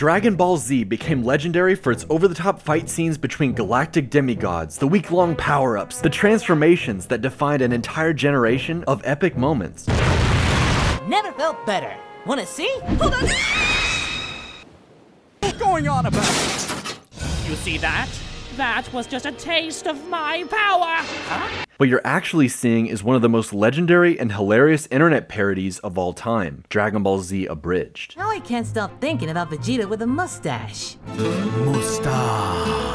Dragon Ball Z became legendary for its over-the-top fight scenes between galactic demigods, the week-long power-ups, the transformations that defined an entire generation of epic moments. Never felt better. Wanna see? Hold on! What's going on about? You see that? That was just a taste of my power! Huh? What you're actually seeing is one of the most legendary and hilarious internet parodies of all time, Dragon Ball Z Abridged. Now I can't stop thinking about Vegeta with a mustache. Mustache.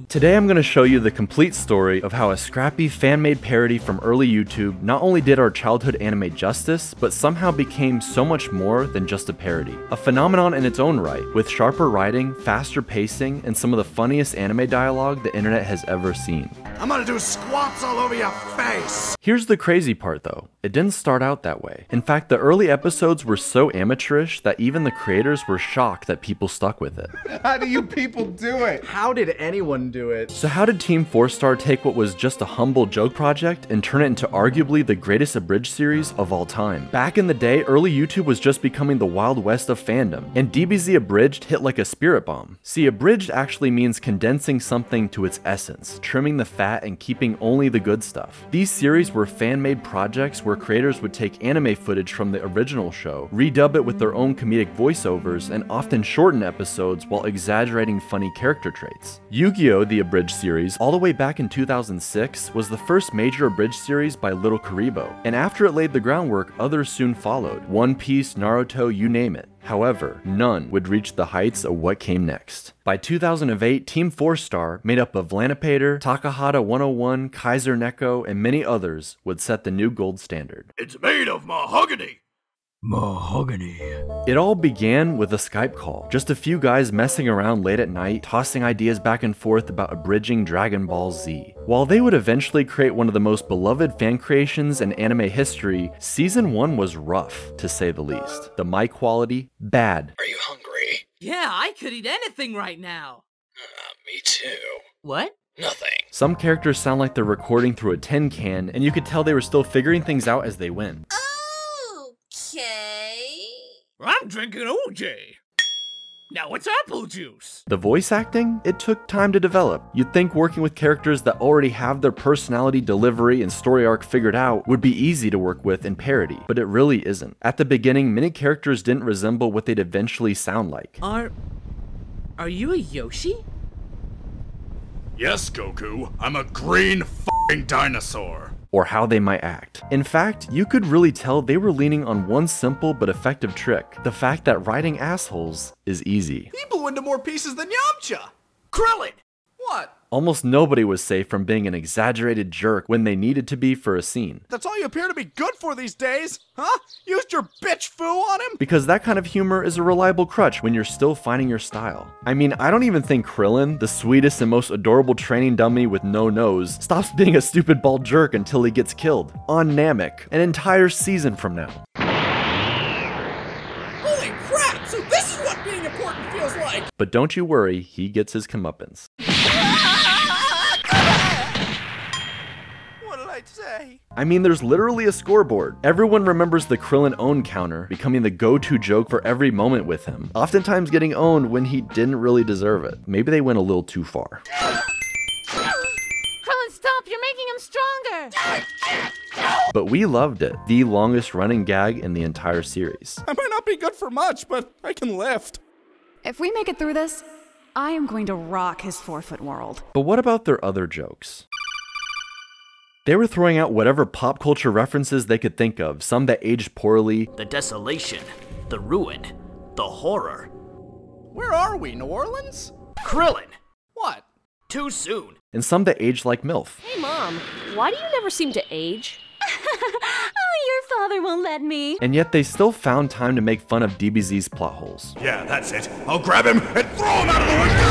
Today I'm going to show you the complete story of how a scrappy fan-made parody from early YouTube not only did our childhood anime justice, but somehow became so much more than just a parody. A phenomenon in its own right, with sharper writing, faster pacing, and some of the funniest anime dialogue the internet has ever seen. I'm gonna do squats all over your face! Here's the crazy part though, it didn't start out that way. In fact, the early episodes were so amateurish that even the creators were shocked that people stuck with it. How do you people do it? How did anyone do it? So how did Team 4-Star take what was just a humble joke project and turn it into arguably the greatest abridged series of all time? Back in the day, early YouTube was just becoming the Wild West of fandom, and DBZ Abridged hit like a spirit bomb. See, abridged actually means condensing something to its essence, trimming the fat and keeping only the good stuff. These series were fan-made projects where creators would take anime footage from the original show, redub it with their own comedic voiceovers, and often shorten episodes while exaggerating funny character traits. Yu-Gi-Oh! The Abridged series, all the way back in 2006, was the first major abridged series by Little Karibo, and after it laid the groundwork, others soon followed. One Piece, Naruto, you name it. However, none would reach the heights of what came next. By 2008, Team 4-Star, made up of Lanipator, Takahata 101, Kaiser Neko, and many others, would set the new gold standard. It's made of mahogany! Mahogany. It all began with a Skype call. Just a few guys messing around late at night, tossing ideas back and forth about abridging Dragon Ball Z. While they would eventually create one of the most beloved fan creations in anime history, Season 1 was rough, to say the least. The mic quality, bad. Are you hungry? Yeah, I could eat anything right now. Me too. What? Nothing. Some characters sound like they're recording through a tin can, and you could tell they were still figuring things out as they went. Okay. I'm drinking OJ. Now it's apple juice. The voice acting? It took time to develop. You'd think working with characters that already have their personality, delivery, and story arc figured out would be easy to work with in parody, but it really isn't. At the beginning, many characters didn't resemble what they'd eventually sound like. Are you a Yoshi? Yes, Goku. I'm a green f***ing dinosaur. Or how they might act. In fact, you could really tell they were leaning on one simple but effective trick, the fact that writing assholes is easy. He blew into more pieces than Yamcha! Krillin! What? Almost nobody was safe from being an exaggerated jerk when they needed to be for a scene. That's all you appear to be good for these days, huh? Used your bitch foo on him? Because that kind of humor is a reliable crutch when you're still finding your style. I mean, I don't even think Krillin, the sweetest and most adorable training dummy with no nose, stops being a stupid bald jerk until he gets killed. On Namek, an entire season from now. Holy crap! So this is what being important feels like! But don't you worry, he gets his comeuppance. What did I say? I mean, there's literally a scoreboard. Everyone remembers the Krillin own counter, becoming the go-to joke for every moment with him, oftentimes getting owned when he didn't really deserve it. Maybe they went a little too far. Krillin, stop! You're making him stronger! But we loved it, the longest running gag in the entire series. I might not be good for much, but I can lift. If we make it through this, I am going to rock his 4-foot world. But what about their other jokes? They were throwing out whatever pop culture references they could think of, some that aged poorly. The desolation, the ruin, the horror. Where are we, New Orleans? Krillin! What? Too soon. And some that aged like MILF. Hey Mom, why do you never seem to age? Oh, your father won't let me. And yet they still found time to make fun of DBZ's plot holes. Yeah, that's it. I'll grab him and throw him out of the window!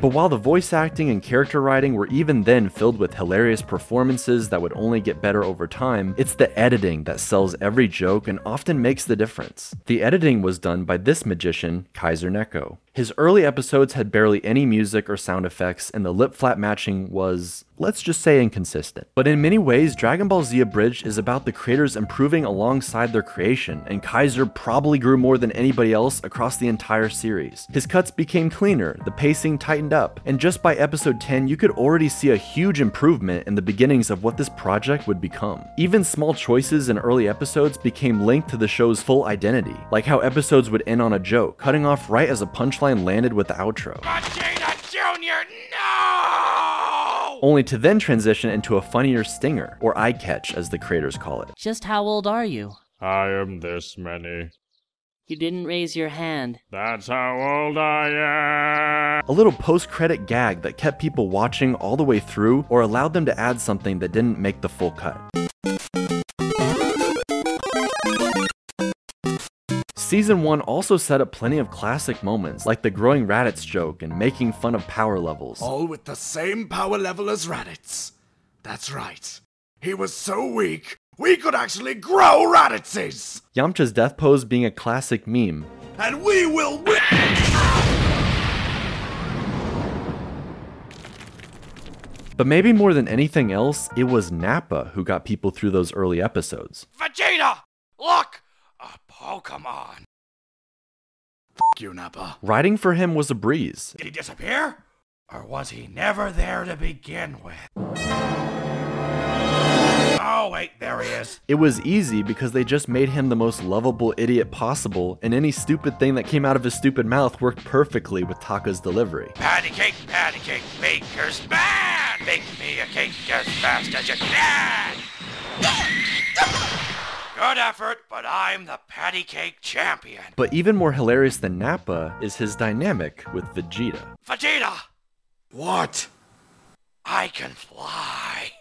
But while the voice acting and character writing were even then filled with hilarious performances that would only get better over time, it's the editing that sells every joke and often makes the difference. The editing was done by this magician, Kaiser Neko. His early episodes had barely any music or sound effects, and the lip flap matching was, let's just say, inconsistent. But in many ways, Dragon Ball Z Abridged is about the creators improving alongside their creation, and Kaiser probably grew more than anybody else across the entire series. His cuts became cleaner, the pacing tightened up, and just by episode 10 you could already see a huge improvement in the beginnings of what this project would become. Even small choices in early episodes became linked to the show's full identity, like how episodes would end on a joke, cutting off right as a punchline landed with the outro. Vegeta Jr., no! Only to then transition into a funnier stinger, or eye catch as the creators call it. Just how old are you? I am this many. You didn't raise your hand. That's how old I am. A little post-credit gag that kept people watching all the way through, or allowed them to add something that didn't make the full cut. Season 1 also set up plenty of classic moments, like the growing Raditz joke and making fun of power levels. All with the same power level as Raditz. That's right. He was so weak, we could actually grow Raditzes! Yamcha's death pose being a classic meme. And we will win! But maybe more than anything else, it was Nappa who got people through those early episodes. Vegeta! Look! A Pokemon! F*** you, Nappa. Writing for him was a breeze. Did he disappear? Or was he never there to begin with? Oh wait, there he is. It was easy because they just made him the most lovable idiot possible, and any stupid thing that came out of his stupid mouth worked perfectly with Taka's delivery. Patty cake, baker's man! Bake me a cake as fast as you can! Good effort, but I'm the patty cake champion. But even more hilarious than Nappa is his dynamic with Vegeta. Vegeta! What? I can fly.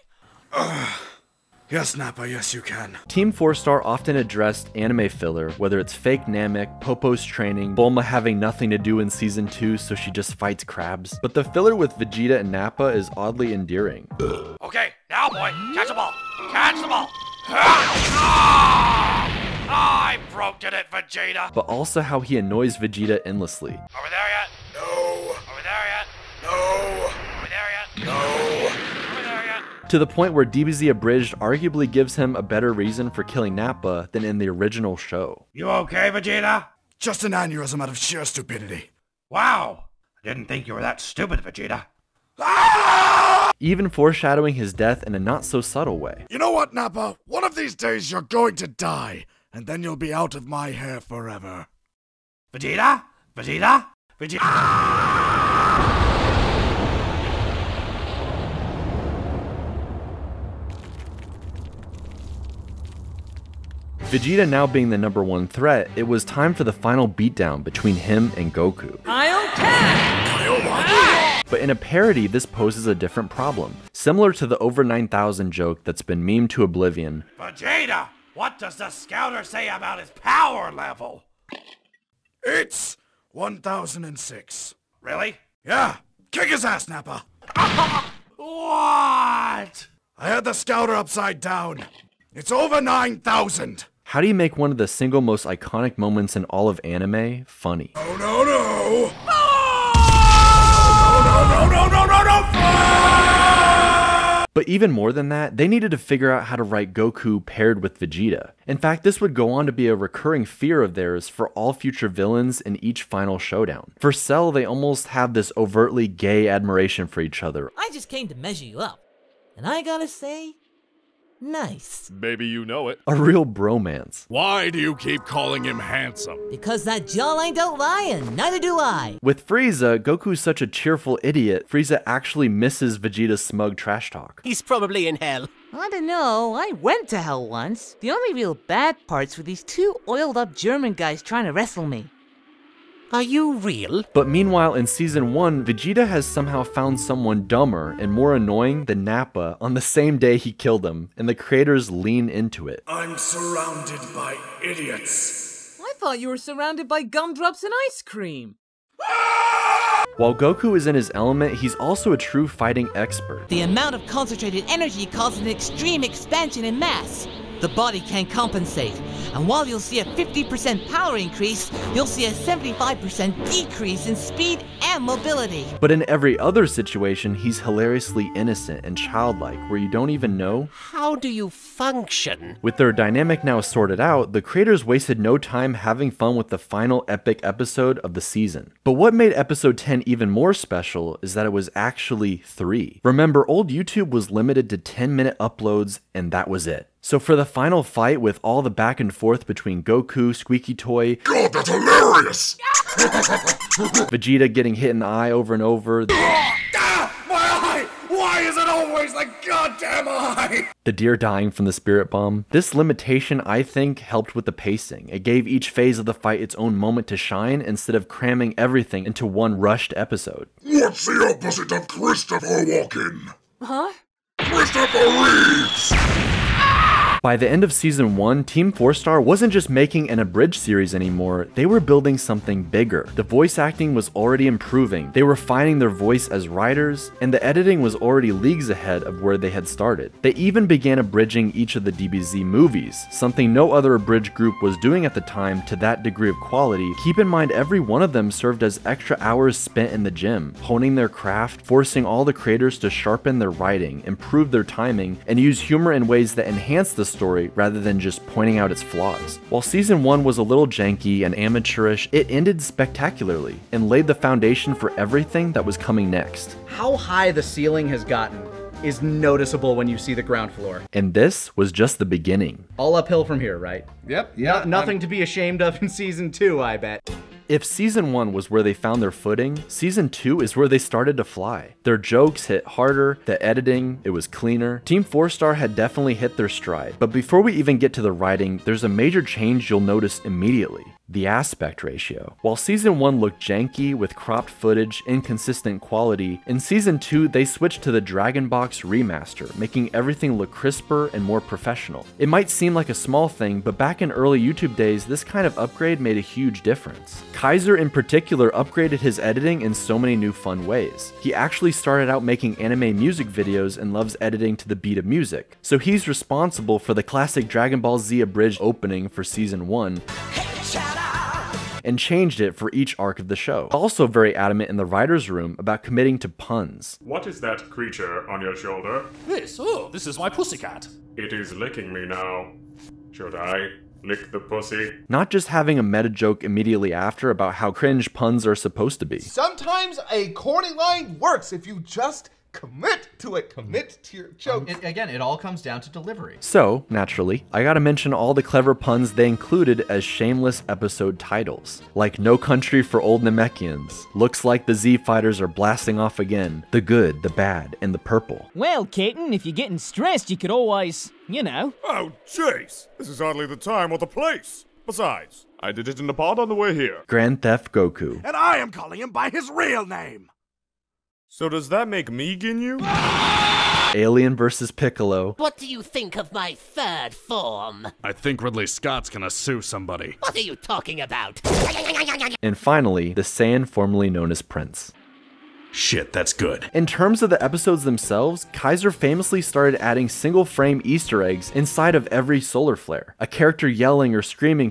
Yes, Nappa, yes you can. Team 4-Star often addressed anime filler, whether it's fake Namek, Popo's training, Bulma having nothing to do in Season 2 so she just fights crabs. But the filler with Vegeta and Nappa is oddly endearing. Okay, now boy, catch the ball! Catch the ball! I broke it at Vegeta! But also how he annoys Vegeta endlessly. Over there yet? No. Over there yet? No. Over there yet? No. Over there yet? To the point where DBZ Abridged arguably gives him a better reason for killing Nappa than in the original show. You okay, Vegeta? Just an aneurysm out of sheer stupidity. Wow! I didn't think you were that stupid, Vegeta. Even foreshadowing his death in a not-so-subtle way. You know what, Nappa? One of these days you're going to die, and then you'll be out of my hair forever. Vegeta? Vegeta? Vegeta? Vegeta now being the #1 threat, it was time for the final beatdown between him and Goku. But in a parody, this poses a different problem, similar to the over 9,000 joke that's been memed to oblivion. Vegeta! What does the scouter say about his power level? It's 1006. Really? Yeah, kick his ass, Nappa. What? I had the scouter upside down. It's over 9,000. How do you make one of the single most iconic moments in all of anime funny? Oh no no! But even more than that, they needed to figure out how to write Goku paired with Vegeta. In fact, this would go on to be a recurring fear of theirs for all future villains in each final showdown. For Cell, they almost have this overtly gay admiration for each other. I just came to measure you up. And I gotta say, nice. Maybe you know it. A real bromance. Why do you keep calling him handsome? Because that jawline don't lie, and neither do I. With Frieza, Goku's such a cheerful idiot, Frieza actually misses Vegeta's smug trash talk. He's probably in hell. I don't know, I went to hell once. The only real bad parts were these two oiled up German guys trying to wrestle me. Are you real? But meanwhile, in Season 1, Vegeta has somehow found someone dumber and more annoying than Nappa on the same day he killed him, and the creators lean into it. I'm surrounded by idiots. I thought you were surrounded by gumdrops and ice cream. While Goku is in his element, he's also a true fighting expert. The amount of concentrated energy causes an extreme expansion in mass. The body can't compensate. And while you'll see a 50% power increase, you'll see a 75% decrease in speed and mobility. But in every other situation, he's hilariously innocent and childlike, where you don't even know. How do you function? With their dynamic now sorted out, the creators wasted no time having fun with the final epic episode of the season. But what made episode 10 even more special is that it was actually 3. Remember, old YouTube was limited to 10-minute uploads, and that was it. So for the final fight with all the back and forth between Goku, Squeaky Toy, God, that's hilarious! Vegeta getting hit in the eye over and over, My eye! Why is it always the goddamn eye? the deer dying from the spirit bomb. This limitation, I think, helped with the pacing. It gave each phase of the fight its own moment to shine instead of cramming everything into one rushed episode. What's the opposite of Christopher Walken? Huh? Christopher Reeves! By the end of Season 1, Team 4-Star wasn't just making an abridged series anymore, they were building something bigger. The voice acting was already improving, they were refining their voice as writers, and the editing was already leagues ahead of where they had started. They even began abridging each of the DBZ movies, something no other abridged group was doing at the time to that degree of quality. Keep in mind, every one of them served as extra hours spent in the gym, honing their craft, forcing all the creators to sharpen their writing, improve their timing, and use humor in ways that enhance the story rather than just pointing out its flaws. While Season 1 was a little janky and amateurish, it ended spectacularly and laid the foundation for everything that was coming next. How high the ceiling has gotten is noticeable when you see the ground floor. And this was just the beginning. All uphill from here, right? Yep. Nothing to be ashamed of in Season 2, I bet. If Season 1 was where they found their footing, Season 2 is where they started to fly. Their jokes hit harder, the editing, it was cleaner. Team 4-Star had definitely hit their stride. But before we even get to the writing, there's a major change you'll notice immediately. The aspect ratio. While Season 1 looked janky with cropped footage, inconsistent quality, in Season 2 they switched to the Dragon Box remaster, making everything look crisper and more professional. It might seem like a small thing, but back in early YouTube days, this kind of upgrade made a huge difference. Kaiser in particular upgraded his editing in so many new fun ways. He actually started out making anime music videos and loves editing to the beat of music. So he's responsible for the classic Dragon Ball Z Abridged opening for Season 1. And changed it for each arc of the show. Also very adamant in the writer's room about committing to puns. What is that creature on your shoulder? This is my pussycat. It is licking me now. Should I lick the pussy? Not just having a meta joke immediately after about how cringe puns are supposed to be. Sometimes a corny line works if you just commit to it. Commit to your joke. Again, it all comes down to delivery. So, naturally, I gotta mention all the clever puns they included as shameless episode titles. Like No Country for Old Namekians, Looks Like the Z Fighters Are Blasting Off Again, The Good, The Bad, and The Purple. Well, kitten, if you're getting stressed, you could always, you know. Oh, jeez. This is hardly the time or the place. Besides, I did it in the pod on the way here. Grand Theft Goku. And I am calling him by his real name. So does that make me Ginyu? Alien vs. Piccolo. What do you think of my third form? I think Ridley Scott's gonna sue somebody. What are you talking about? And finally, the Saiyan formerly known as Prince. Shit, that's good. In terms of the episodes themselves, Kaiser famously started adding single frame Easter eggs inside of every solar flare. A character yelling or screaming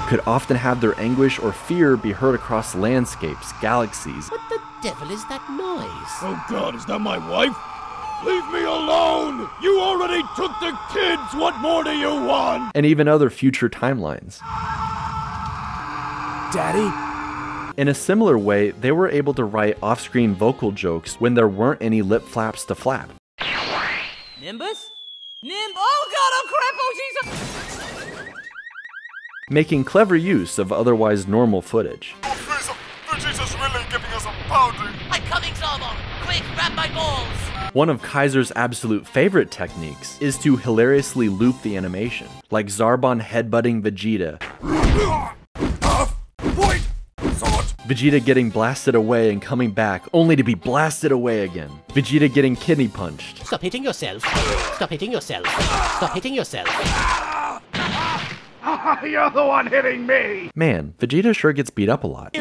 could often have their anguish or fear be heard across landscapes, galaxies. What the devil is that noise? Oh God, is that my wife? Leave me alone! You already took the kids! What more do you want? And even other future timelines. Daddy? In a similar way, they were able to write off-screen vocal jokes when there weren't any lip flaps to flap. Nimbus? Oh God, oh crap, oh Jesus! Making clever use of otherwise normal footage. Vegeta's really giving us a pounding. I'm coming, Zarbon! Quick, grab my balls! One of Kaiser's absolute favorite techniques is to hilariously loop the animation, like Zarbon headbutting Vegeta, Vegeta getting blasted away and coming back, only to be blasted away again. Vegeta getting kidney punched. Stop hitting yourself. Stop hitting yourself. Stop hitting yourself. You're the one hitting me! Man, Vegeta sure gets beat up a lot.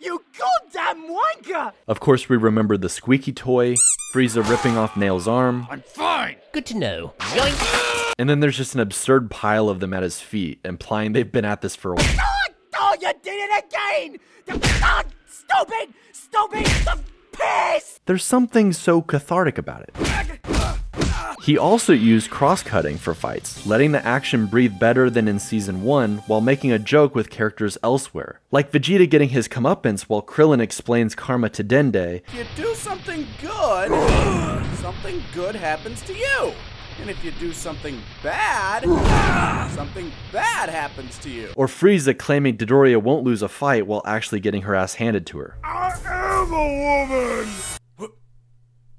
You goddamn wanker! Of course, we remember the squeaky toy, Frieza ripping off Nail's arm. I'm fine! Good to know. Yoink! And then there's just an absurd pile of them at his feet, implying they've been at this for a while. Oh, you did it again! Stupid! Stupid! Piss! There's something so cathartic about it. He also used cross-cutting for fights, letting the action breathe better than in Season 1 while making a joke with characters elsewhere. Like Vegeta getting his comeuppance while Krillin explains karma to Dende. If you do something good, something good happens to you. And if you do something bad, something bad happens to you. Or Frieza claiming Dodoria won't lose a fight while actually getting her ass handed to her. I am a woman!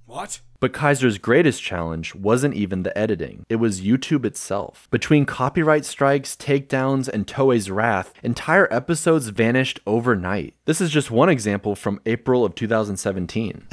What? But Kaiser's greatest challenge wasn't even the editing, it was YouTube itself. Between copyright strikes, takedowns, and Toei's wrath, entire episodes vanished overnight. This is just one example from April of 2017.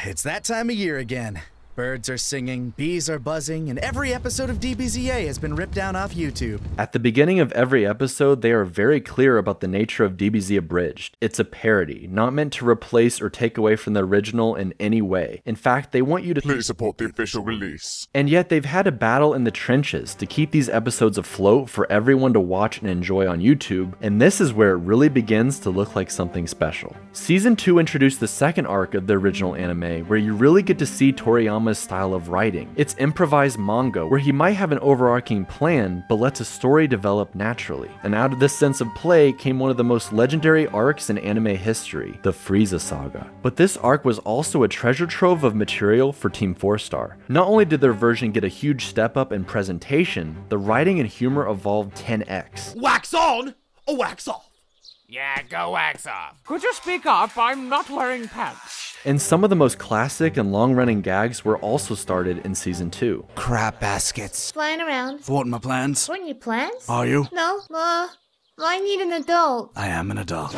It's that time of year again. Birds are singing, bees are buzzing, and every episode of DBZA has been ripped down off YouTube. At the beginning of every episode, they are very clear about the nature of DBZ Abridged. It's a parody, not meant to replace or take away from the original in any way. In fact, they want you to please support the official release. And yet they've had a battle in the trenches to keep these episodes afloat for everyone to watch and enjoy on YouTube, and this is where it really begins to look like something special. Season 2 introduced the second arc of the original anime, where you really get to see Toriyama's style of writing. It's improvised manga, where he might have an overarching plan, but lets a story develop naturally. And out of this sense of play came one of the most legendary arcs in anime history, the Saiyan Saga. But this arc was also a treasure trove of material for Team 4-Star. Not only did their version get a huge step up in presentation, the writing and humor evolved 10x. Wax on or wax off? Yeah, go wax off. Could you speak up? I'm not wearing pants. And some of the most classic and long-running gags were also started in Season 2. Crap baskets. Flying around. Thwarting my plans. Thwarting your plans? Are you? No. I need an adult. I am an adult.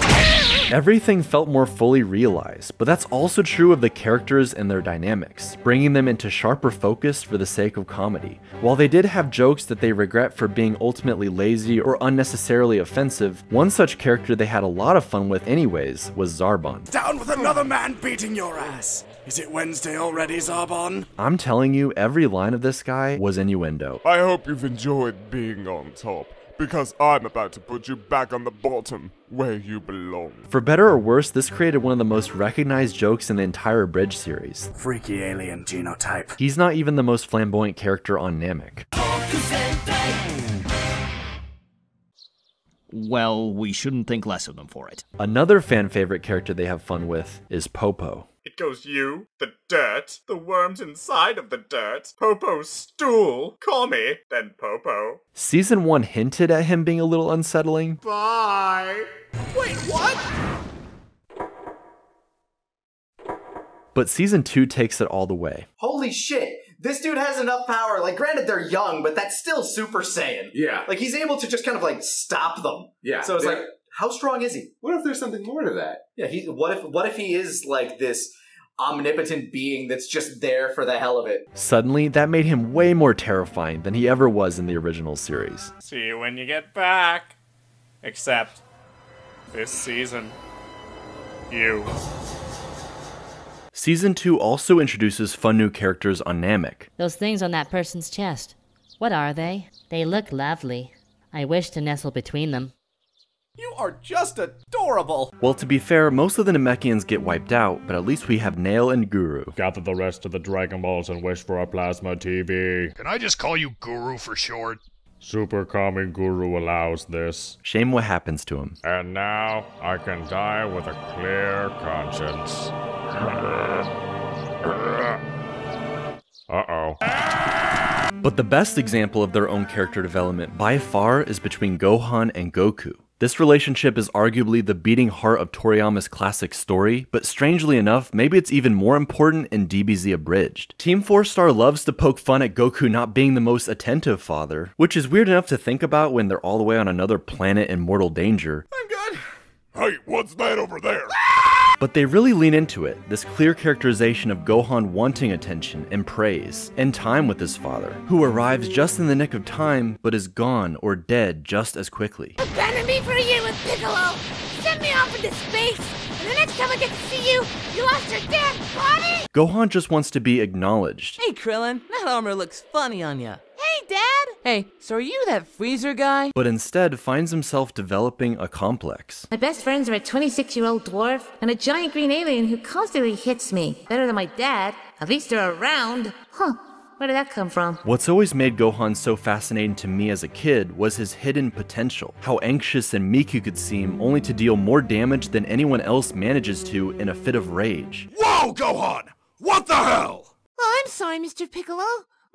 Everything felt more fully realized, but that's also true of the characters and their dynamics, bringing them into sharper focus for the sake of comedy. While they did have jokes that they regret for being ultimately lazy or unnecessarily offensive, one such character they had a lot of fun with anyways was Zarbon. Down with another man beating your ass. Is it Wednesday already, Zarbon? I'm telling you, every line of this guy was innuendo. I hope you've enjoyed being on top, because I'm about to put you back on the bottom, where you belong. For better or worse, this created one of the most recognized jokes in the entire Abridged series. Freaky alien genotype. He's not even the most flamboyant character on Namek. Well, we shouldn't think less of them for it. Another fan favorite character they have fun with is Popo. It goes you, the dirt, the worms inside of the dirt, Popo's stool, call me, then Popo. Season 1 hinted at him being a little unsettling. Bye. Wait, what? But Season 2 takes it all the way. Holy shit, this dude has enough power. Like, granted they're young, but that's still Super Saiyan. Yeah. Like, he's able to just kind of, like, stop them. Yeah. So it's like, how strong is he? What if there's something more to that? Yeah, what if he is, like, this omnipotent being that's just there for the hell of it? Suddenly, that made him way more terrifying than he ever was in the original series. See you when you get back. Except, this season, you. Season 2 also introduces fun new characters on Namek. Those things on that person's chest. What are they? They look lovely. I wish to nestle between them. You are just adorable! Well, to be fair, most of the Namekians get wiped out, but at least we have Nail and Guru. Gather the rest of the Dragon Balls and wish for a plasma TV. Can I just call you Guru for short? Super Kami Guru allows this. Shame what happens to him. And now, I can die with a clear conscience. Uh-oh. But the best example of their own character development by far is between Gohan and Goku. This relationship is arguably the beating heart of Toriyama's classic story, but strangely enough, maybe it's even more important in DBZ Abridged. Team 4-Star loves to poke fun at Goku not being the most attentive father, which is weird enough to think about when they're all the way on another planet in mortal danger. I'm good. Hey, what's that over there? But they really lean into it, this clear characterization of Gohan wanting attention and praise, and time with his father, who arrives just in the nick of time, but is gone or dead just as quickly. Abandon me for a year with Piccolo! Send me off into space, and The next time I get to see you, you lost your damn body! Gohan just wants to be acknowledged. Hey, Krillin, that armor looks funny on ya. Hey, Dad! Hey, so are you that freezer guy? But instead finds himself developing a complex. My best friends are a 26-year-old dwarf and a giant green alien who constantly hits me. Better than my dad. At least they're around. Huh. Where did that come from? What's always made Gohan so fascinating to me as a kid was his hidden potential. How anxious and meek he could seem, only to deal more damage than anyone else manages to in a fit of rage. Whoa, Gohan! What the hell? Oh, I'm sorry, Mr. Piccolo.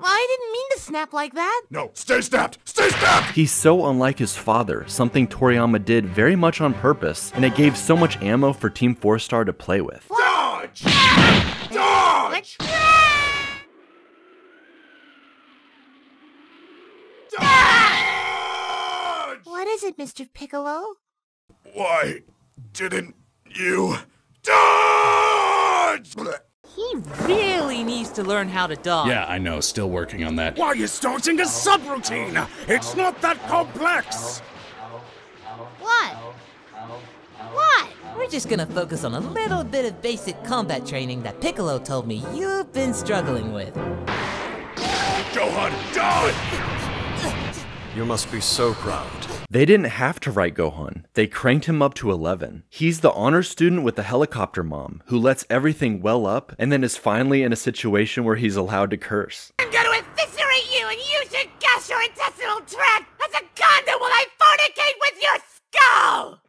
I didn't mean to snap like that. No, stay snapped! Stay snapped! He's so unlike his father, something Toriyama did very much on purpose, and it gave so much ammo for Team 4-Star to play with. Dodge! Dodge! What is it, Mr. Piccolo? Why didn't you dodge? He really needs to learn how to dodge. Yeah, I know, still working on that. Why are you starting a subroutine? It's not that complex. What? What? We're just gonna focus on a little bit of basic combat training that Piccolo told me you've been struggling with. Gohan, dodge! You must be so proud. They didn't have to write Gohan. They cranked him up to 11. He's the honor student with the helicopter mom, who lets everything well up, and then is finally in a situation where he's allowed to curse. I'm gonna eviscerate you and use your gastrointestinal tract as a condom while I fornicate with your skull!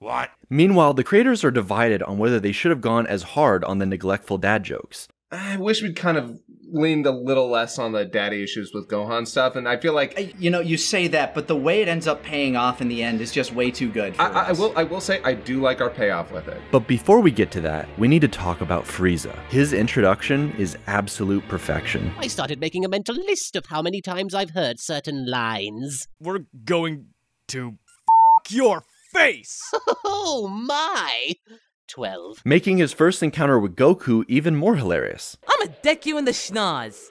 What? Meanwhile, the creators are divided on whether they should have gone as hard on the neglectful dad jokes. I wish we'd kind of leaned a little less on the daddy issues with Gohan stuff, and I feel like... You know, you say that, but the way it ends up paying off in the end is just way too good for us. I will say, I do like our payoff with it. But before we get to that, we need to talk about Frieza. His introduction is absolute perfection. I started making a mental list of how many times I've heard certain lines. We're going to f*** your face! Oh my! 12. Making his first encounter with Goku even more hilarious. I'ma deck you in the schnoz.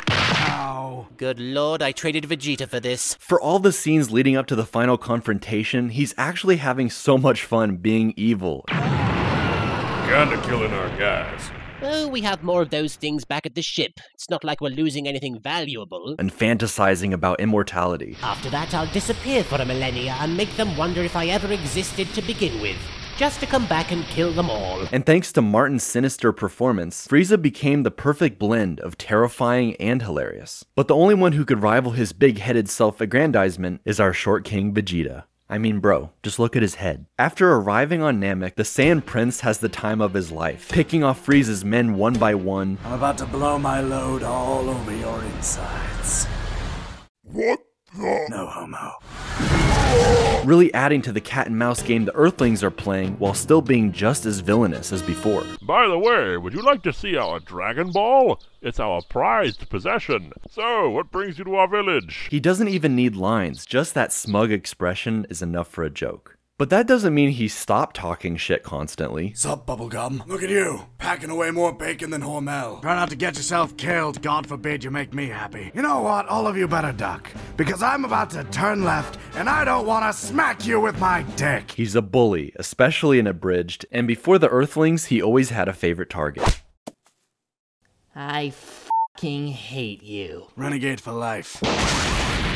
Ow. Good lord, I traded Vegeta for this. For all the scenes leading up to the final confrontation, he's actually having so much fun being evil. Kinda killing our guys. Oh, we have more of those things back at the ship. It's not like we're losing anything valuable. And fantasizing about immortality. After that, I'll disappear for a millennia and make them wonder if I ever existed to begin with. Just to come back and kill them all. And thanks to Martin's sinister performance, Frieza became the perfect blend of terrifying and hilarious. But the only one who could rival his big-headed self-aggrandizement is our short king Vegeta. I mean, bro, just look at his head. After arriving on Namek, the Saiyan Prince has the time of his life, picking off Frieza's men one by one. I'm about to blow my load all over your insides. What the? No homo. Really adding to the cat and mouse game the Earthlings are playing while still being just as villainous as before. By the way, would you like to see our Dragon Ball? It's our prized possession. So, what brings you to our village? He doesn't even need lines, just that smug expression is enough for a joke. But that doesn't mean he stopped talking shit constantly. Sup, Bubblegum? Look at you, packing away more bacon than Hormel. Try not to get yourself killed, God forbid you make me happy. You know what, all of you better duck, because I'm about to turn left, and I don't want to smack you with my dick. He's a bully, especially in Abridged, and before the Earthlings, he always had a favorite target. I f***ing hate you. Renegade for life.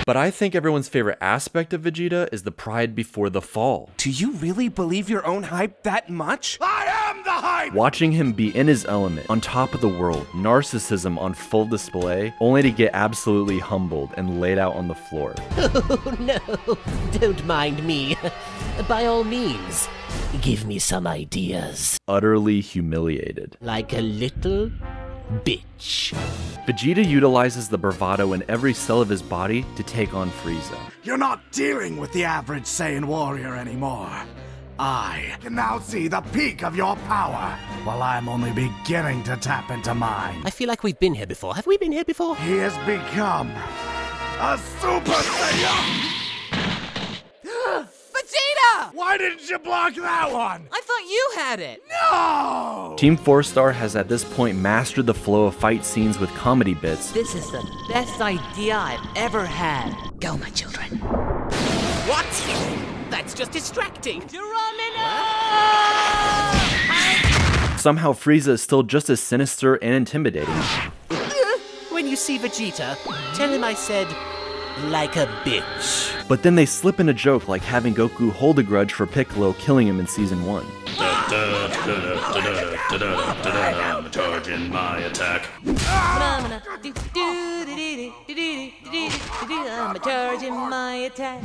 But I think everyone's favorite aspect of Vegeta is the pride before the fall. Do you really believe your own hype that much? I am the hype! Watching him be in his element, on top of the world, narcissism on full display, only to get absolutely humbled and laid out on the floor. Oh no, don't mind me. By all means, give me some ideas. Utterly humiliated. Like a little bitch. Vegeta utilizes the bravado in every cell of his body to take on Frieza. You're not dealing with the average Saiyan warrior anymore. I can now see the peak of your power, while I'm only beginning to tap into mine. I feel like we've been here before. Have we been here before? He has become a Super Saiyan! Vegeta! Why didn't you block that one? I thought you had it. No! Team 4-Star has at this point mastered the flow of fight scenes with comedy bits. This is the best idea I've ever had. Go, my children. What? That's just distracting. Geronimo! Somehow Frieza is still just as sinister and intimidating. When you see Vegeta, tell him I said, like a bitch. But then they slip in a joke like having Goku hold a grudge for Piccolo killing him in Season 1. I'm charging my attack. I'm charging my attack.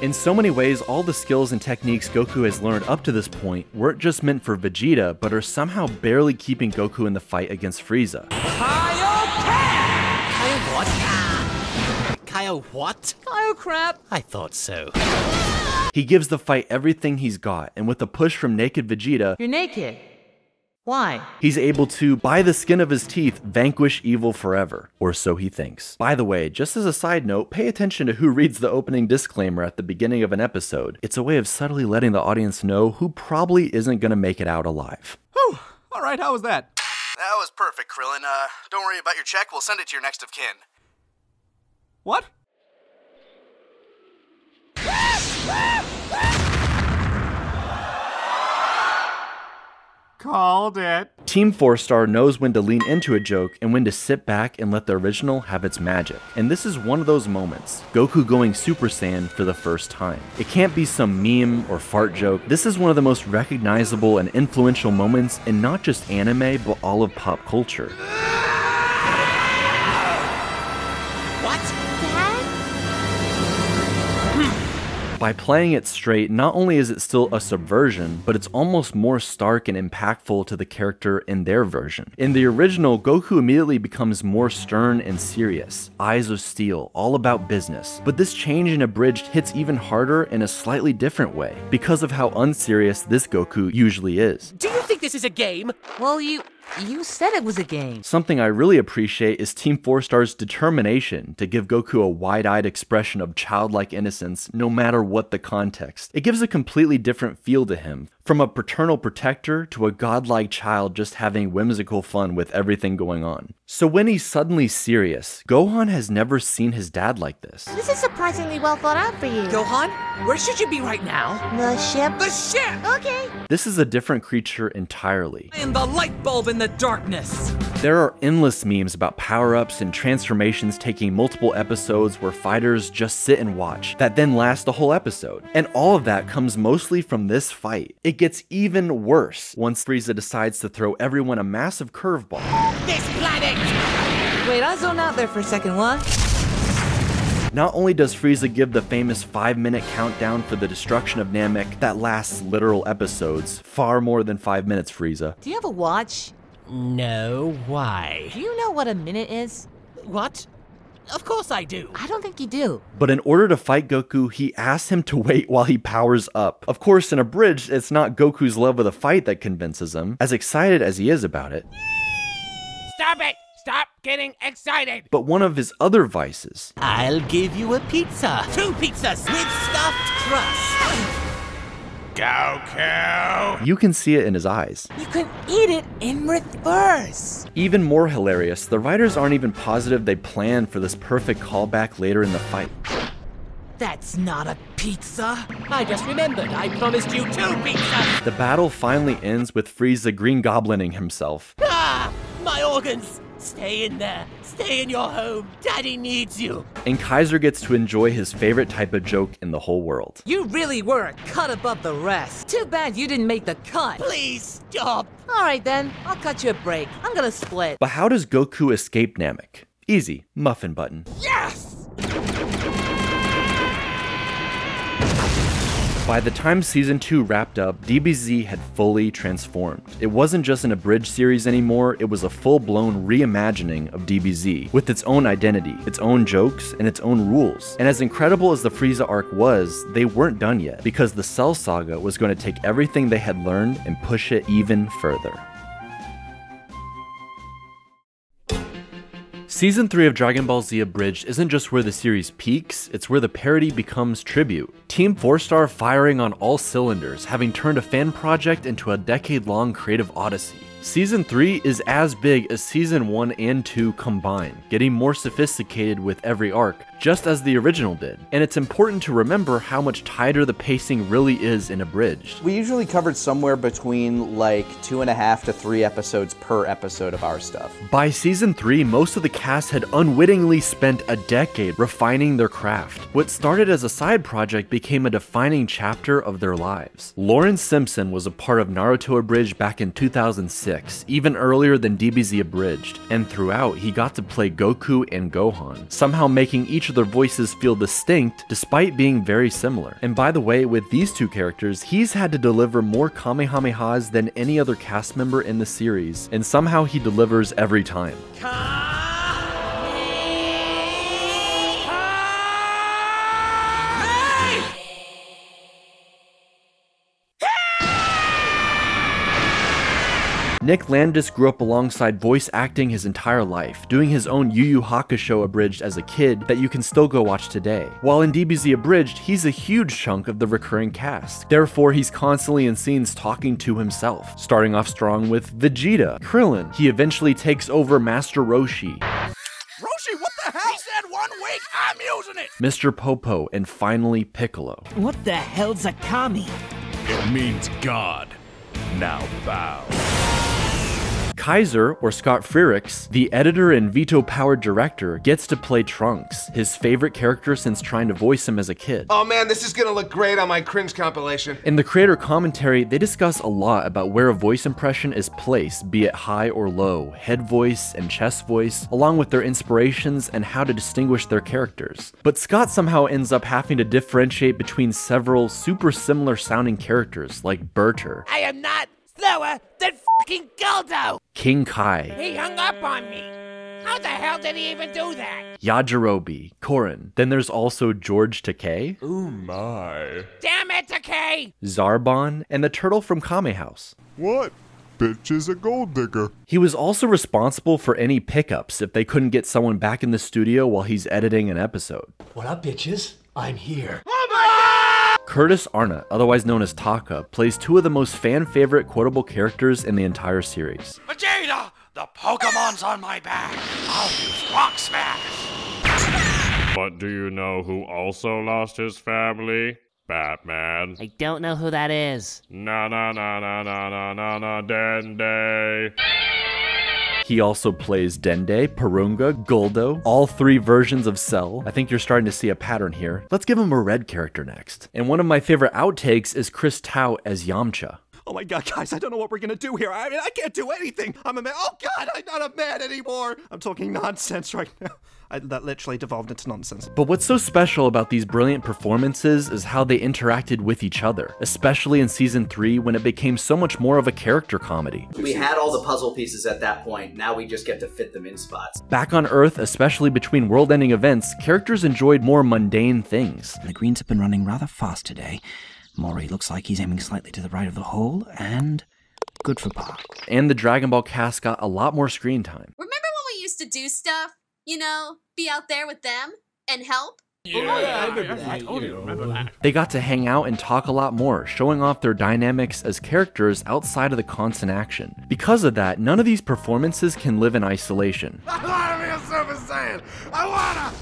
In so many ways, all the skills and techniques Goku has learned up to this point weren't just meant for Vegeta, but are somehow barely keeping Goku in the fight against Frieza. Kyle what? Kyle crap. I thought so. He gives the fight everything he's got, and with a push from naked Vegeta, You're naked. Why? he's able to, by the skin of his teeth, vanquish evil forever. Or so he thinks. By the way, just as a side note, pay attention to who reads the opening disclaimer at the beginning of an episode. It's a way of subtly letting the audience know who probably isn't gonna make it out alive. Whew. All right, how was that? That was perfect, Krillin. Don't worry about your check. We'll send it to your next of kin. What? Called it. Team 4-Star knows when to lean into a joke and when to sit back and let the original have its magic. And this is one of those moments. Goku going Super Saiyan for the first time. It can't be some meme or fart joke. This is one of the most recognizable and influential moments in not just anime, but all of pop culture. By playing it straight, not only is it still a subversion, but it's almost more stark and impactful to the character in their version. In the original, Goku immediately becomes more stern and serious, eyes of steel, all about business. But this change in Abridged hits even harder in a slightly different way, because of how unserious this Goku usually is. Do you think this is a game? Well, you said it was a game. Something I really appreciate is Team 4-Star's determination to give Goku a wide-eyed expression of childlike innocence no matter what the context. It gives a completely different feel to him, from a paternal protector to a godlike child just having whimsical fun with everything going on. So when he's suddenly serious, Gohan has never seen his dad like this. This is surprisingly well thought out for you. Gohan, where should you be right now? The ship? The ship! Okay. This is a different creature entirely. And the light bulb in the darkness. There are endless memes about power-ups and transformations taking multiple episodes where fighters just sit and watch, that then last a whole episode. And all of that comes mostly from this fight. It gets even worse once Frieza decides to throw everyone a massive curveball. This planet! Wait, I zoned out there for a second, what? Not only does Frieza give the famous 5-minute countdown for the destruction of Namek that lasts literal episodes, far more than 5 minutes, Frieza. Do you have a watch? No, why? Do you know what a minute is? What? Of course I do. I don't think you do. But in order to fight Goku, he asks him to wait while he powers up. Of course, in Abridged, it's not Goku's love of the fight that convinces him, as excited as he is about it. Stop it! Stop getting excited! But one of his other vices. I'll give you a pizza. 2 pizzas with stuffed crust. Goku! You can see it in his eyes. You can eat it in reverse. Even more hilarious, the writers aren't even positive they planned for this perfect callback later in the fight. That's not a pizza. I just remembered I promised you 2 pizzas. The battle finally ends with Frieza Green Goblining himself. Ah! My organs! Stay in there. Stay in your home. Daddy needs you. And Kaiser gets to enjoy his favorite type of joke in the whole world. You really were a cut above the rest. Too bad you didn't make the cut. Please stop. All right then, I'll cut you a break. I'm gonna split. But how does Goku escape Namek? Easy, muffin button. Yes! By the time Season 2 wrapped up, DBZ had fully transformed. It wasn't just an abridged series anymore, it was a full-blown reimagining of DBZ, with its own identity, its own jokes, and its own rules. And as incredible as the Frieza arc was, they weren't done yet, because the Cell Saga was going to take everything they had learned and push it even further. Season 3 of Dragon Ball Z Abridged isn't just where the series peaks, it's where the parody becomes tribute. Team 4-Star firing on all cylinders, having turned a fan project into a decade-long creative odyssey. Season 3 is as big as Season 1 and 2 combined, getting more sophisticated with every arc, just as the original did, and it's important to remember how much tighter the pacing really is in Abridged. We usually covered somewhere between like 2.5 to 3 episodes per episode of our stuff. By season 3, most of the cast had unwittingly spent a decade refining their craft. What started as a side project became a defining chapter of their lives. Lawrence Simpson was a part of Naruto Abridged back in 2006, even earlier than DBZ Abridged, and throughout he got to play Goku and Gohan, somehow making each of their voices feel distinct despite being very similar. And by the way, with these two characters, he's had to deliver more Kamehamehas than any other cast member in the series, and somehow he delivers every time. Nick Landis grew up alongside voice acting his entire life, doing his own Yu Yu Hakusho Abridged as a kid that you can still go watch today. While in DBZ Abridged, he's a huge chunk of the recurring cast. Therefore, he's constantly in scenes talking to himself, starting off strong with Vegeta, Krillin. He eventually takes over Master Roshi, Roshi, what the hell? He said 1 week, I'm using it! Mr. Popo, and finally Piccolo. What the hell's a kami? It means God. Now bow. Kaiser, or Scott Frericks, the editor and veto-powered director, gets to play Trunks, his favorite character since trying to voice him as a kid. Oh man, this is gonna look great on my cringe compilation. In the creator commentary, they discuss a lot about where a voice impression is placed, be it high or low, head voice and chest voice, along with their inspirations and how to distinguish their characters. But Scott somehow ends up having to differentiate between several super similar sounding characters, like Berter, I am not slower than fucking Goldo! King Kai, He hung up on me. How the hell did he even do that? Yajirobe, Korin. Then there's also George Takei, Oh my. Damn it, Takei! Zarbon, and the turtle from Kame House. What? Bitch is a gold digger. He was also responsible for any pickups if they couldn't get someone back in the studio while he's editing an episode. What up, bitches? I'm here. Curtis Arnott, otherwise known as Taka, plays 2 of the most fan-favorite quotable characters in the entire series. Vegeta! The Pokemon's on my back. I'll use Rock Smash. But do you know who also lost his family? Batman. I don't know who that is. Na na na na na na na na Dende. He also plays Dende, Purunga, Guldo, all 3 versions of Cell. I think you're starting to see a pattern here. Let's give him a red character next. And one of my favorite outtakes is Chris Tao as Yamcha. Oh my god, guys, I don't know what we're gonna do here. I mean, I can't do anything. I'm a man. Oh god, I'm not a man anymore. I'm talking nonsense right now. That literally devolved into nonsense. But what's so special about these brilliant performances is how they interacted with each other, especially in season 3 when it became so much more of a character comedy. We had all the puzzle pieces at that point, now we just get to fit them in spots. Back on Earth, especially between world-ending events, characters enjoyed more mundane things. The greens have been running rather fast today. Mori looks like he's aiming slightly to the right of the hole, and good for par. And the Dragon Ball cast got a lot more screen time. Remember when we used to do stuff? You know, be out there with them and help? I remember that. They got to hang out and talk a lot more, showing off their dynamics as characters outside of the constant action. Because of that, none of these performances can live in isolation. I wanna be a Super Saiyan! I wanna!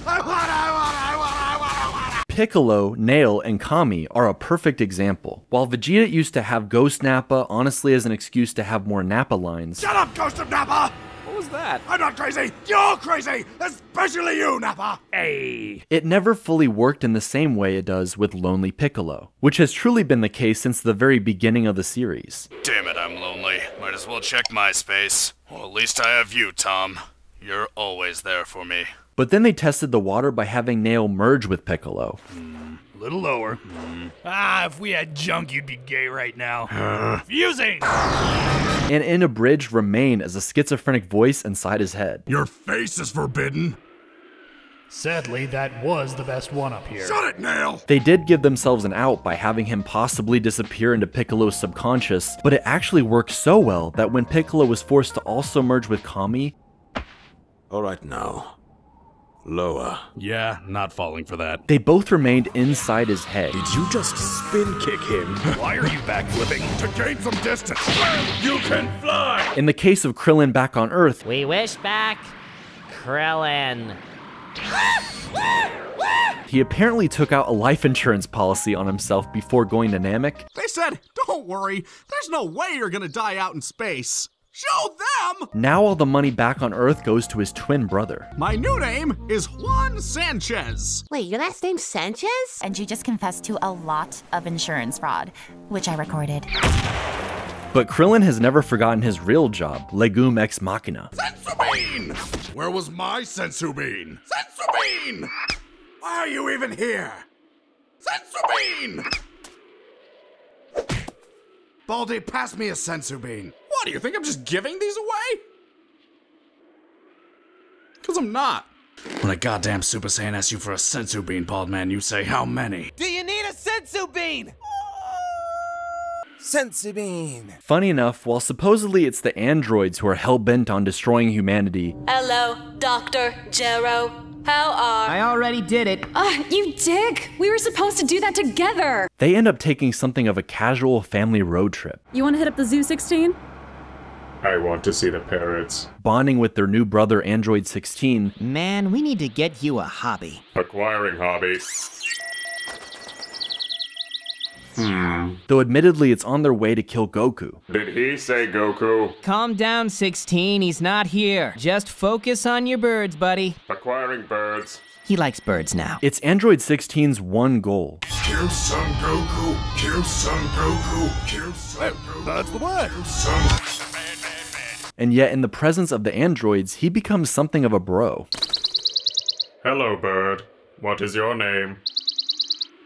Piccolo, Nail, and Kami are a perfect example. While Vegeta used to have Ghost Nappa honestly as an excuse to have more Nappa lines. Shut up, Ghost of Nappa! What was that? I'm not crazy! You're crazy! Especially you, Nappa! Hey! It never fully worked in the same way it does with Lonely Piccolo, which has truly been the case since the very beginning of the series. Damn it, I'm lonely. Might as well check MySpace. Well, at least I have you, Tom. You're always there for me. But then they tested the water by having Nail merge with Piccolo. Little lower. If we had junk, you'd be gay right now. Fusing! And in Abridged remain as a schizophrenic voice inside his head. Your face is forbidden. Sadly, that was the best one up here. Shut it, Nail! They did give themselves an out by having him possibly disappear into Piccolo's subconscious, but it actually worked so well that when Piccolo was forced to also merge with Kami... Alright now. Lower. Yeah, not falling for that. They both remained inside his head. Did you just spin kick him? Why are you backflipping? To gain some distance. You can fly! In the case of Krillin back on Earth, we wish back Krillin. He apparently took out a life insurance policy on himself before going to Namek. They said, don't worry, there's no way you're gonna die out in space. Show them! Now all the money back on Earth goes to his twin brother. My new name is Juan Sanchez. Wait, your last name's Sanchez? And you just confessed to a lot of insurance fraud, which I recorded. But Krillin has never forgotten his real job, Legume Ex Machina. Sensu Bean! Where was my Sensu Bean? Sensu Bean! Why are you even here? Sensu Bean! Baldy, pass me a Sensu Bean. What, do you think I'm just giving these away? Because I'm not. When a goddamn Super Saiyan asks you for a Sensu Bean, bald man, you say how many? Do you need a Sensu Bean? Sensu Bean. Funny enough, while supposedly it's the androids who are hell-bent on destroying humanity, Hello, Dr. Jero. How are... I already did it. You dick! We were supposed to do that together! they end up taking something of a casual family road trip, You want to hit up the Zoo 16? I want to see the parrots. bonding with their new brother Android 16. Man, we need to get you a hobby. Acquiring hobby. Though admittedly it's on their way to kill Goku. Did he say Goku? Calm down, 16. He's not here. Just focus on your birds, buddy. Acquiring birds. He likes birds now. It's Android 16's one goal. Kill Son Goku, kill Son Goku, kill Son Goku. That's the word. And yet in the presence of the androids, he becomes something of a bro. Hello, bird. What is your name?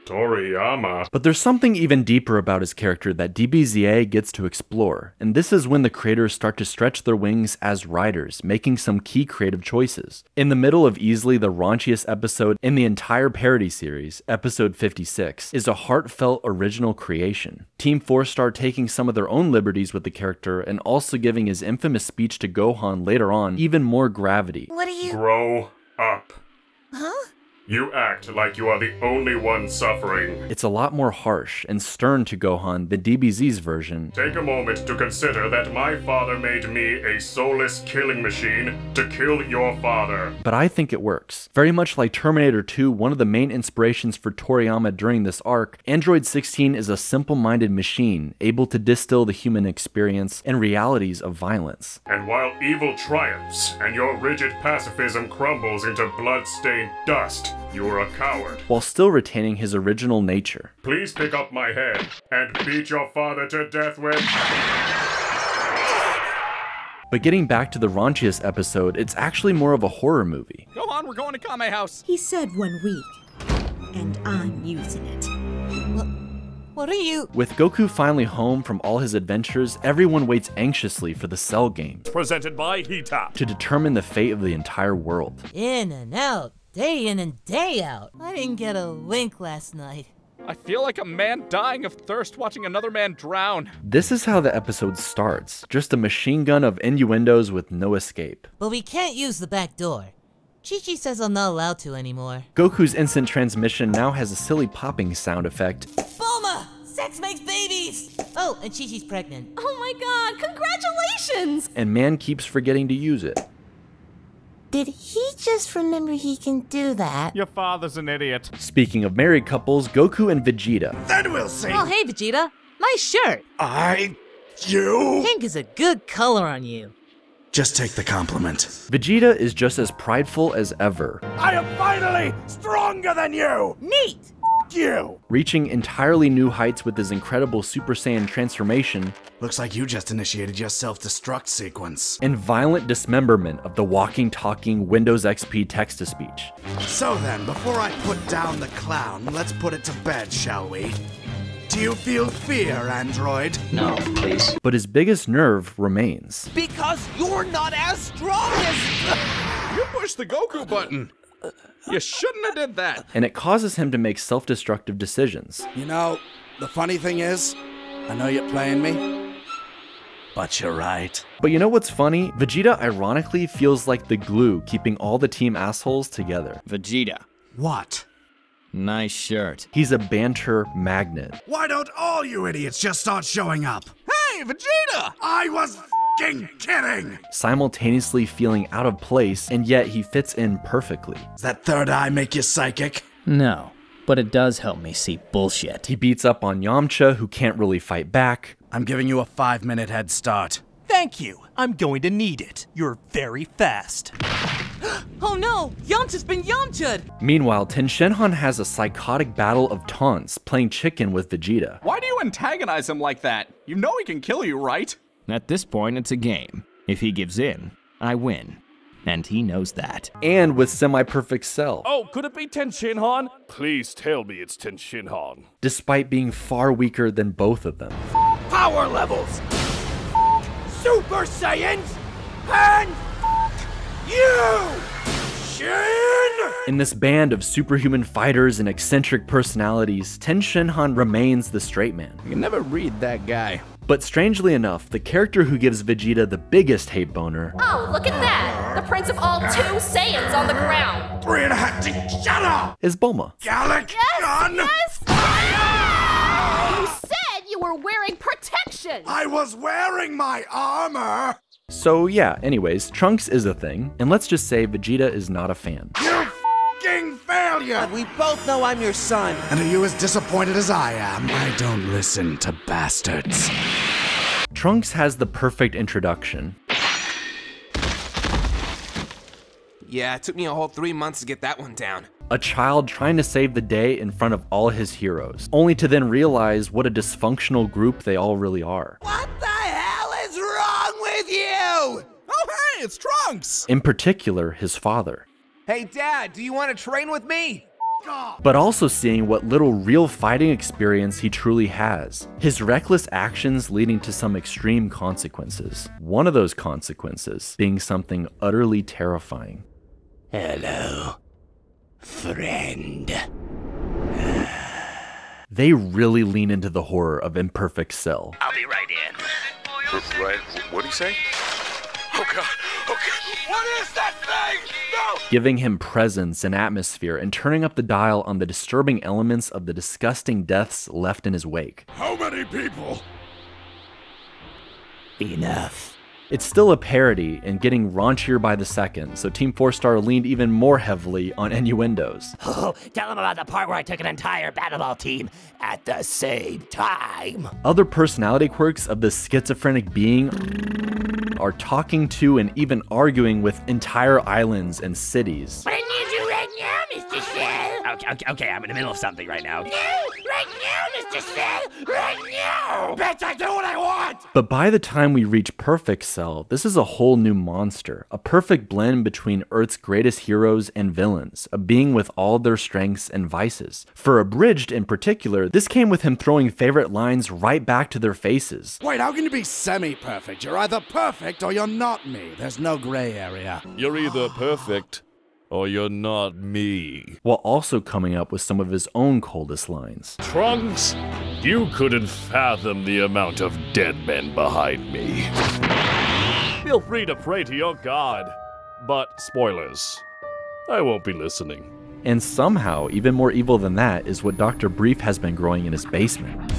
Toriyama. But there's something even deeper about his character that DBZA gets to explore, and this is when the creators start to stretch their wings as writers, making some key creative choices. In the middle of easily the raunchiest episode in the entire Parody series, episode 56, is a heartfelt original creation. Team 4 start taking some of their own liberties with the character and also giving his infamous speech to Gohan later on even more gravity. What are you... Grow up. Huh? You act like you are the only one suffering. It's a lot more harsh and stern to Gohan than DBZ's version. Take a moment to consider that my father made me a soulless killing machine to kill your father. But I think it works. Very much like Terminator 2, one of the main inspirations for Toriyama during this arc, Android 16 is a simple-minded machine, able to distill the human experience and realities of violence. And while evil triumphs and your rigid pacifism crumbles into blood-stained dust, you are a coward. While still retaining his original nature. Please pick up my head and beat your father to death with... But getting back to the raunchiest episode, it's actually more of a horror movie. Go on, we're going to Kame House. He said 1 week, and I'm using it. What are you? With Goku finally home from all his adventures, everyone waits anxiously for the Cell games. Presented by Hitop. To determine the fate of the entire world. In and out, day in and day out. I didn't get a wink last night. I feel like a man dying of thirst watching another man drown. This is how the episode starts. Just a machine gun of innuendos with no escape. But we can't use the back door. Chi-Chi says I'm not allowed to anymore. Goku's instant transmission now has a silly popping sound effect. Bulma! Sex makes babies! Oh, and Chi-Chi's pregnant. Oh my god, congratulations! And man keeps forgetting to use it. Did he just remember he can do that? Your father's an idiot. Speaking of married couples, Goku and Vegeta. Then we'll see. Oh, hey, Vegeta. Nice shirt. You? Pink is a good color on you. Just take the compliment. Vegeta is just as prideful as ever. I am finally stronger than you! Neat! You! Reaching entirely new heights with his incredible Super Saiyan transformation. Looks like you just initiated your self-destruct sequence. And violent dismemberment of the walking, talking Windows XP text-to-speech. So then, before I put down the clown, let's put it to bed, shall we? Do you feel fear, android? No, please. But his biggest nerve remains. Because you're not as strong as... You pushed the Goku button. You shouldn't have did that. And it causes him to make self-destructive decisions. You know, the funny thing is, I know you're playing me, but you're right. But you know what's funny? Vegeta ironically feels like the glue keeping all the team assholes together. Vegeta. What? Nice shirt. He's a banter magnet. Why don't all you idiots just start showing up? Hey, Vegeta! I was f***ing kidding! Simultaneously feeling out of place, and yet he fits in perfectly. Does that third eye make you psychic? No, but it does help me see bullshit. He beats up on Yamcha, who can't really fight back. I'm giving you a 5-minute head start. Thank you. I'm going to need it. You're very fast. Oh no! Yamcha's been Yamcha'd! Meanwhile, Tenshinhan has a psychotic battle of taunts, playing chicken with Vegeta. Why do you antagonize him like that? You know he can kill you, right? At this point, it's a game. If he gives in, I win. And he knows that. And with semi-perfect Cell. Oh, could it be Tenshinhan? Please tell me it's Tenshinhan. Despite being far weaker than both of them. Power levels! Super Saiyans! And you! Shin! In this band of superhuman fighters and eccentric personalities, Tenshinhan remains the straight man. You can never read that guy. But strangely enough, the character who gives Vegeta the biggest hate boner... Oh, look at that! The prince of all 2 Saiyans on the ground! 3.5 shut up! ...is Bulma. Gallic gun! Yes! You said you were wearing protection! I was wearing my armor! So yeah, anyways, Trunks is a thing, and let's just say Vegeta is not a fan. You f***ing failure! We both know I'm your son. And are you as disappointed as I am? I don't listen to bastards. Trunks has the perfect introduction. Yeah, it took me a whole 3 months to get that one down. A child trying to save the day in front of all his heroes, only to then realize what a dysfunctional group they all really are. What the hell is wrong with you? Oh, hey, it's Trunks! In particular, his father. Hey, Dad, do you want to train with me? But also seeing what little real fighting experience he truly has. His reckless actions leading to some extreme consequences. One of those consequences being something utterly terrifying. Hello, friend. They really lean into the horror of Imperfect Cell. I'll be right in. Right, what'd he say? Oh god, okay. What is that thing? No! Giving him presence and atmosphere and turning up the dial on the disturbing elements of the disgusting deaths left in his wake. How many people? Enough. It's still a parody and getting raunchier by the second, so Team 4-Star leaned even more heavily on innuendos. Oh, tell him about the part where I took an entire battlefield team at the same time. Other personality quirks of this schizophrenic being are talking to and even arguing with entire islands and cities. What I need you right now, Mr. Cell. Okay, I'm in the middle of something right now. No, right now, Mr. Cell, right now. Bitch, I do what I want. But by the time we reach Perfect Cell, this is a whole new monster, a perfect blend between Earth's greatest heroes and villains, a being with all their strengths and vices. For Abridged in particular, this came with him throwing favorite lines right back to their faces. Wait, how can you be semi-perfect? You're either perfect or you're not me. There's no gray area. You're either perfect or you're not me. While also coming up with some of his own coldest lines. Trunks, you couldn't fathom the amount of dead men behind me. Feel free to pray to your god, but spoilers, I won't be listening. And somehow, even more evil than that is what Dr. Brief has been growing in his basement.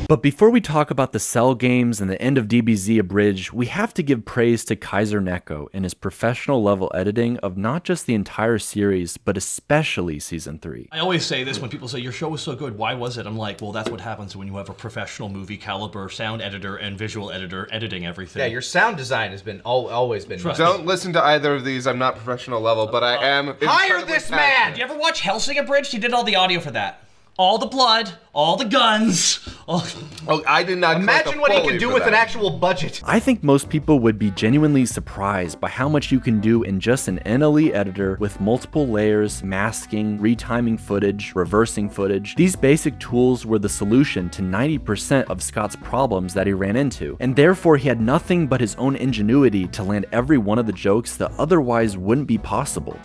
But before we talk about the Cell games and the end of DBZ Abridged, we have to give praise to Kaiser Neko and his professional level editing of not just the entire series, but especially Season 3. I always say this when people say, your show was so good, why was it? I'm like, well, that's what happens when you have a professional movie caliber sound editor and visual editor editing everything. Yeah, your sound design has been always been. Don't listen to either of these. I'm not professional level, but I am. Hire this man! Did you ever watch Hellsing Abridged? He did all the audio for that. All the blood, all the guns. Oh, I did not. Imagine what he could do with an actual budget. I think most people would be genuinely surprised by how much you can do in just an NLE editor with multiple layers, masking, retiming footage, reversing footage. These basic tools were the solution to 90% of Scott's problems that he ran into, and therefore he had nothing but his own ingenuity to land every one of the jokes that otherwise wouldn't be possible.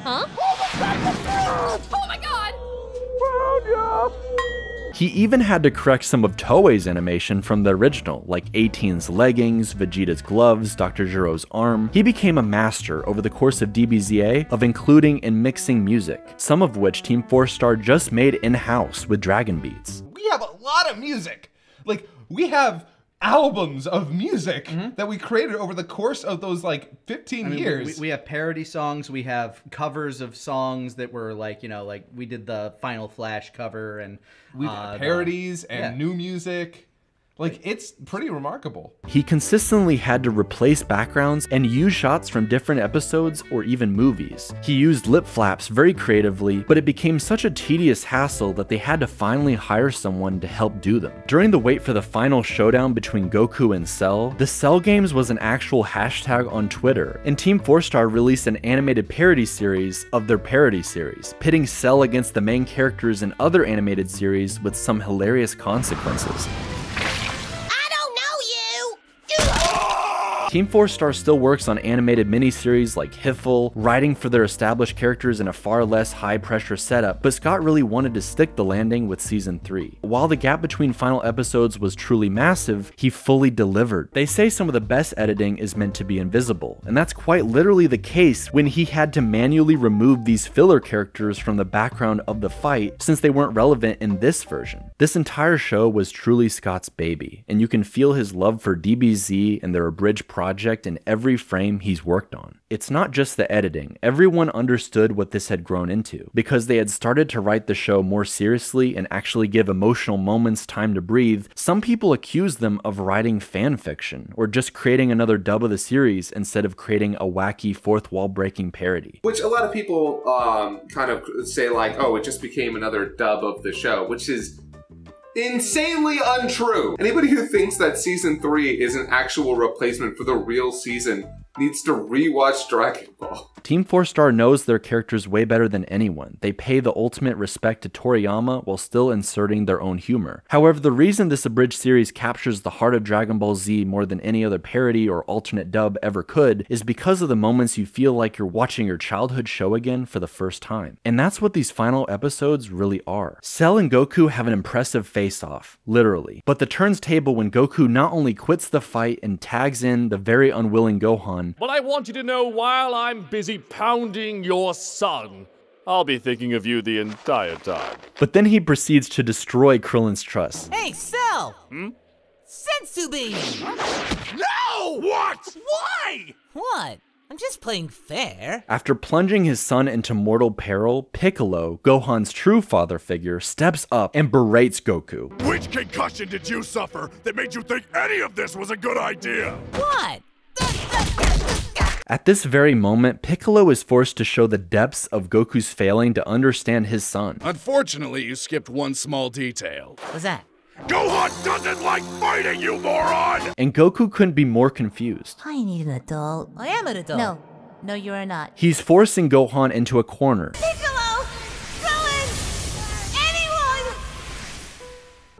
Huh? Oh my god! He even had to correct some of Toei's animation from the original, like 18's leggings, Vegeta's gloves, Dr. Jiro's arm. He became a master over the course of DBZA of including and mixing music, some of which Team 4-Star just made in-house with Dragon Beats. We have a lot of music. Like, we have albums of music that we created over the course of those like 15 years. We have parody songs, we have covers of songs that were like, like we did the Final Flash cover, and we've had parodies and new music. Like, it's pretty remarkable. He consistently had to replace backgrounds and use shots from different episodes or even movies. He used lip flaps very creatively, but it became such a tedious hassle that they had to finally hire someone to help do them. During the wait for the final showdown between Goku and Cell, the Cell Games was an actual hashtag on Twitter, and Team 4-Star released an animated parody series of their parody series, pitting Cell against the main characters in other animated series with some hilarious consequences. Team 4-Star still works on animated miniseries like Hiffle, writing for their established characters in a far less high-pressure setup, but Scott really wanted to stick the landing with Season 3. While the gap between final episodes was truly massive, he fully delivered. They say some of the best editing is meant to be invisible, and that's quite literally the case when he had to manually remove these filler characters from the background of the fight since they weren't relevant in this version. This entire show was truly Scott's baby, and you can feel his love for DBZ and their abridged project in every frame he's worked on. It's not just the editing. Everyone understood what this had grown into, because they had started to write the show more seriously and actually give emotional moments time to breathe. Some people accused them of writing fan fiction, or just creating another dub of the series instead of creating a wacky fourth wall breaking parody. Which a lot of people kind of say like, oh, it just became another dub of the show, which is insanely untrue. Anybody who thinks that Season 3 is an actual replacement for the real season needs to rewatch Dragon Ball. Team 4-Star knows their characters way better than anyone. They pay the ultimate respect to Toriyama while still inserting their own humor. However, the reason this abridged series captures the heart of Dragon Ball Z more than any other parody or alternate dub ever could is because of the moments you feel like you're watching your childhood show again for the first time. And that's what these final episodes really are. Cell and Goku have an impressive face-off, literally. But the turns table when Goku not only quits the fight and tags in the very unwilling Gohan, but I want you to know while I'm busy pounding your son, I'll be thinking of you the entire time. But then he proceeds to destroy Krillin's trust. Hey, Cell! Sensu beam! No! What? Why? What? I'm just playing fair. After plunging his son into mortal peril, Piccolo, Gohan's true father figure, steps up and berates Goku. Which concussion did you suffer that made you think any of this was a good idea? What? At this very moment, Piccolo is forced to show the depths of Goku's failing to understand his son. Unfortunately, you skipped one small detail. What's that? Gohan doesn't like fighting, you moron! And Goku couldn't be more confused. I need an adult. I am an adult. No, you are not. He's forcing Gohan into a corner. Piccolo! Krillin! Anyone!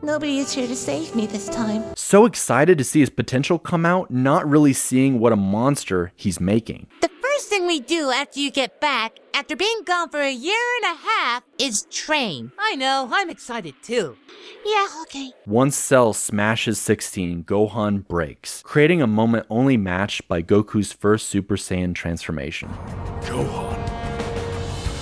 Nobody is here to save me this time. So excited to see his potential come out, not really seeing what a monster he's making. The first thing we do after you get back, after being gone for 1.5 years, is train. I know, I'm excited too. Yeah, okay. Once Cell smashes 16, Gohan breaks, creating a moment only matched by Goku's first Super Saiyan transformation. Gohan.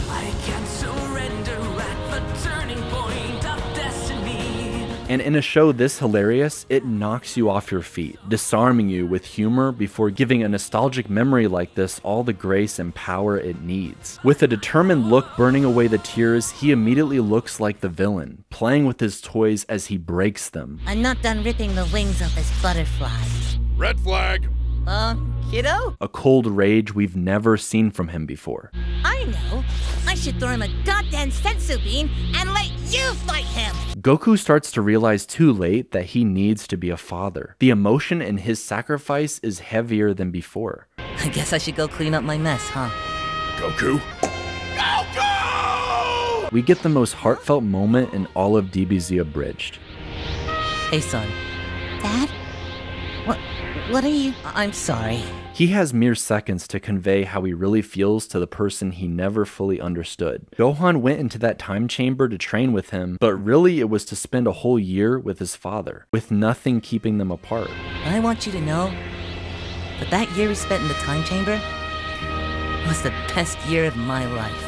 I can't surrender at the turning point of destiny. And in a show this hilarious, it knocks you off your feet, disarming you with humor before giving a nostalgic memory like this all the grace and power it needs. With a determined look burning away the tears, he immediately looks like the villain, playing with his toys as he breaks them. I'm not done ripping the wings off this butterfly. Red flag. Kiddo? A cold rage we've never seen from him before. I know. I should throw him a goddamn sensu bean and let you fight him! Goku starts to realize too late that he needs to be a father. The emotion in his sacrifice is heavier than before. I guess I should go clean up my mess, huh? Goku? Goku! We get the most heartfelt moment in all of DBZ Abridged. Hey, son. Dad? What are you? I'm sorry. He has mere seconds to convey how he really feels to the person he never fully understood. Gohan went into that time chamber to train with him, but really it was to spend a whole year with his father, with nothing keeping them apart. I want you to know that that year we spent in the time chamber was the best year of my life.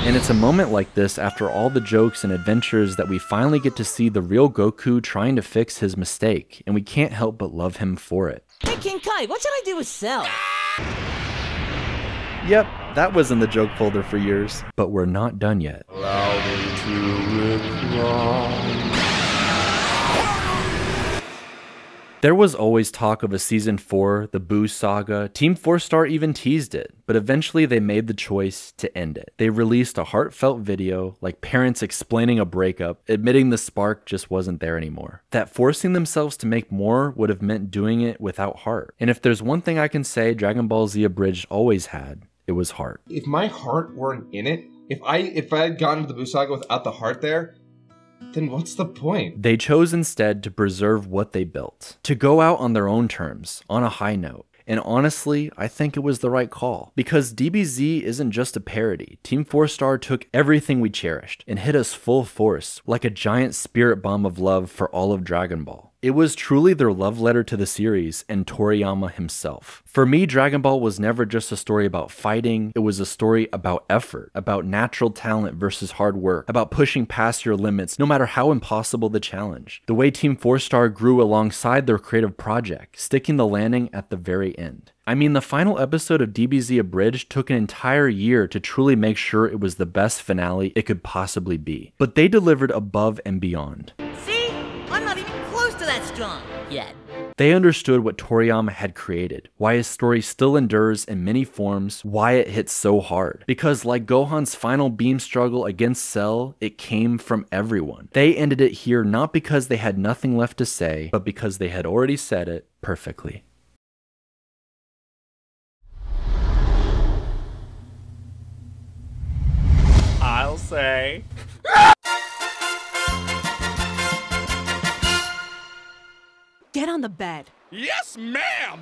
And it's a moment like this, after all the jokes and adventures, that we finally get to see the real Goku trying to fix his mistake, and we can't help but love him for it. Hey, King Kai, what should I do with Cell? Yep, that was in the joke folder for years, but we're not done yet. Allow me to reply. There was always talk of a Season 4, the Boo Saga. Team 4-Star even teased it, but eventually they made the choice to end it. They released a heartfelt video, like parents explaining a breakup, admitting the spark just wasn't there anymore. That forcing themselves to make more would have meant doing it without heart. And if there's one thing I can say Dragon Ball Z Abridged always had, it was heart. If my heart weren't in it, if I had gone to the Boo Saga without the heart there, then what's the point? They chose instead to preserve what they built, to go out on their own terms, on a high note. And honestly, I think it was the right call. Because DBZ isn't just a parody. Team 4-Star took everything we cherished and hit us full force, like a giant spirit bomb of love for all of Dragon Ball. It was truly their love letter to the series and Toriyama himself. For me, Dragon Ball was never just a story about fighting, it was a story about effort, about natural talent versus hard work, about pushing past your limits no matter how impossible the challenge. The way Team 4-Star grew alongside their creative project, sticking the landing at the very end. I mean, the final episode of DBZ Abridged took an entire year to truly make sure it was the best finale it could possibly be. But they delivered above and beyond. See? I'm not even close to that strong yet. They understood what Toriyama had created, why his story still endures in many forms, why it hits so hard. Because like Gohan's final beam struggle against Cell, it came from everyone. They ended it here not because they had nothing left to say, but because they had already said it perfectly. I'll say. Get on the bed. Yes, ma'am!